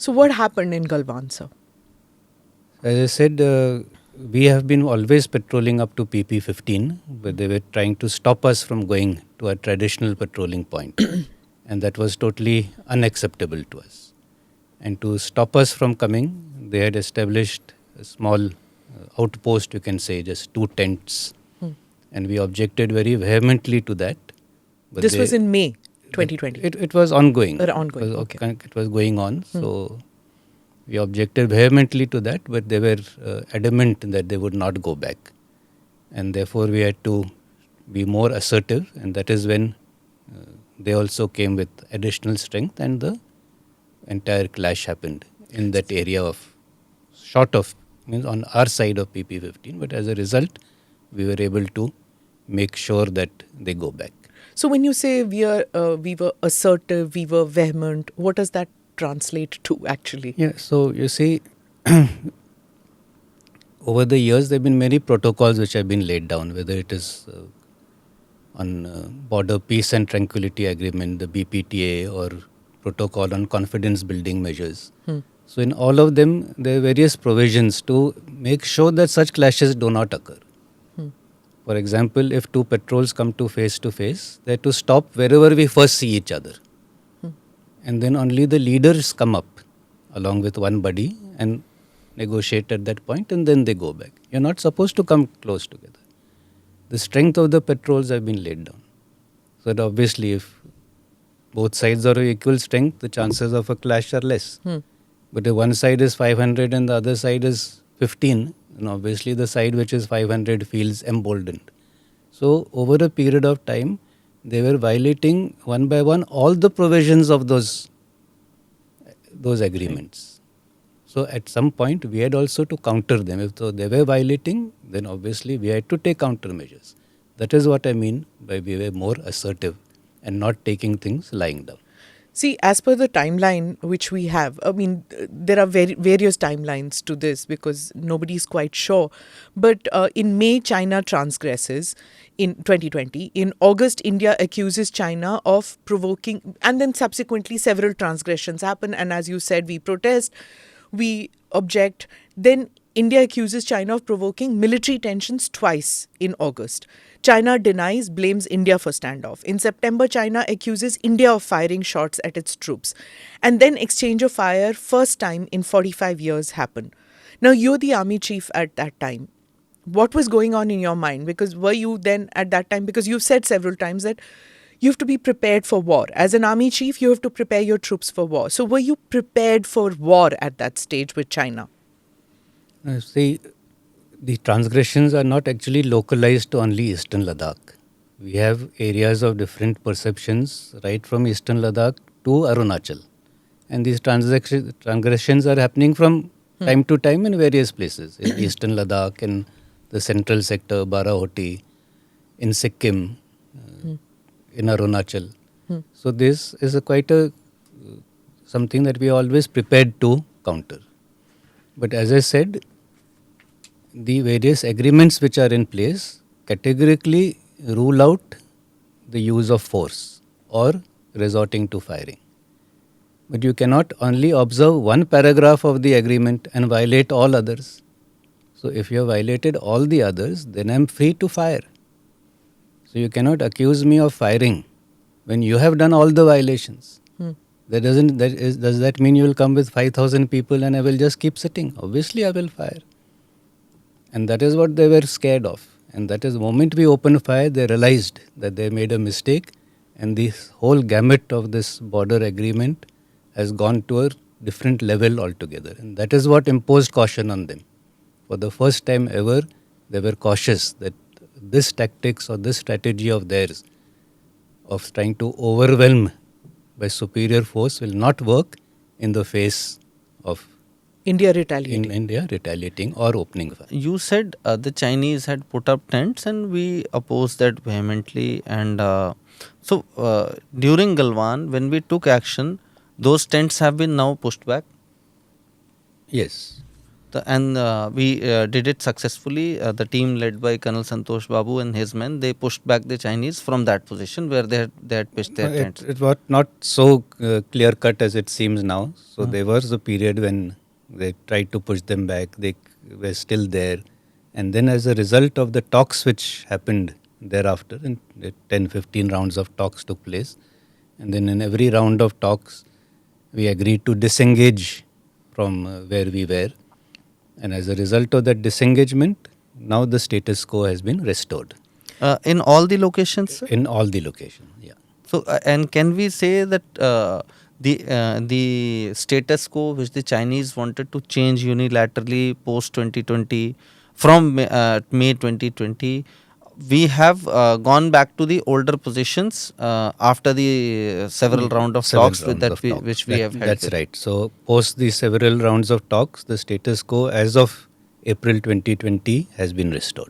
So what happened in Galwan, sir? As I said, we have been always patrolling up to PP 15, but they were trying to stop us from going to a traditional patrolling point. And that was totally unacceptable to us. And to stop us from coming, they had established a small outpost, you can say, just 2 tents. And we objected very vehemently to that. But This was in May 2020. It was ongoing. Ongoing, okay. It was going on. So we objected vehemently to that, but they were adamant that they would not go back. And therefore we had to be more assertive, and that is when they also came with additional strength, and the entire clash happened in that area of short of, means on our side of PP 15, but as a result we were able to make sure that they go back. So when you say we were assertive, we were vehement, what does that translate to actually? Yeah, so you see, over the years there have been many protocols which have been laid down, whether it is on Border Peace and Tranquility Agreement, the BPTA, or Protocol on Confidence Building Measures. So in all of them, there are various provisions to make sure that such clashes do not occur. For example, if 2 patrols come to face, they have to stop wherever we first see each other. And then only the leaders come up along with one buddy and negotiate at that point, and then they go back. You're not supposed to come close together. The strength of the patrols have been laid down. So that obviously if both sides are of equal strength, the chances of a clash are less. But if one side is 500 and the other side is 15, then obviously the side which is 500 feels emboldened. So over a period of time, they were violating one by one all the provisions of those agreements. So at some point, we had also to counter them. If they were violating, then obviously we had to take countermeasures. That is what I mean by we were more assertive and not taking things lying down. See, as per the timeline which we have, I mean, there are various timelines to this because nobody is quite sure. But in May, China transgresses in 2020. In August, India accuses China of provoking, and then subsequently several transgressions happen. And as you said, we protest, we object. Then India accuses China of provoking military tensions twice in August. China denies, blames India for standoff. In September, China accuses India of firing shots at its troops. And then exchange of fire, first time in 45 years, happened. Now, you're the army chief at that time. What was going on in your mind? Because were you then at that time, because you've said several times that you have to be prepared for war. As an army chief, you have to prepare your troops for war. So were you prepared for war at that stage with China? See, the transgressions are not actually localized to only Eastern Ladakh. We have areas of different perceptions right from Eastern Ladakh to Arunachal. And these transgressions are happening from time to time in various places. In Eastern Ladakh, in the central sector, Barahoti, in Sikkim, in Arunachal. So this is something that we are always prepared to counter. But as I said, the various agreements which are in place categorically rule out the use of force or resorting to firing. But you cannot only observe one paragraph of the agreement and violate all others. So if you have violated all the others, then I am free to fire. So you cannot accuse me of firing when you have done all the violations. Does that mean you will come with 5,000 people and I will just keep sitting? Obviously I will fire. And that is what they were scared of. And that is the moment we opened fire, they realized that they made a mistake, and this whole gamut of this border agreement has gone to a different level altogether. And that is what imposed caution on them. For the first time ever, they were cautious that this tactics or this strategy of theirs of trying to overwhelm by superior force will not work in the face of India retaliating or opening fire. You said the Chinese had put up tents and we opposed that vehemently. And so during Galwan, when we took action, those tents have been now pushed back? Yes. We did it successfully. The team led by Colonel Santosh Babu and his men, they pushed back the Chinese from that position where they had pitched their tents. It was not so clear cut as it seems now. So there was a period when they tried to push them back. They were still there. And then as a result of the talks which happened thereafter, and 10-15 rounds of talks took place. And then in every round of talks, we agreed to disengage from where we were. And as a result of that disengagement, now the status quo has been restored. In all the locations, sir? In all the locations, yeah. So, and can we say that the status quo which the Chinese wanted to change unilaterally post 2020, from May 2020, we have gone back to the older positions after the several round of talks which we have had. That's right. So post the several rounds of talks, the status quo as of April 2020 has been restored.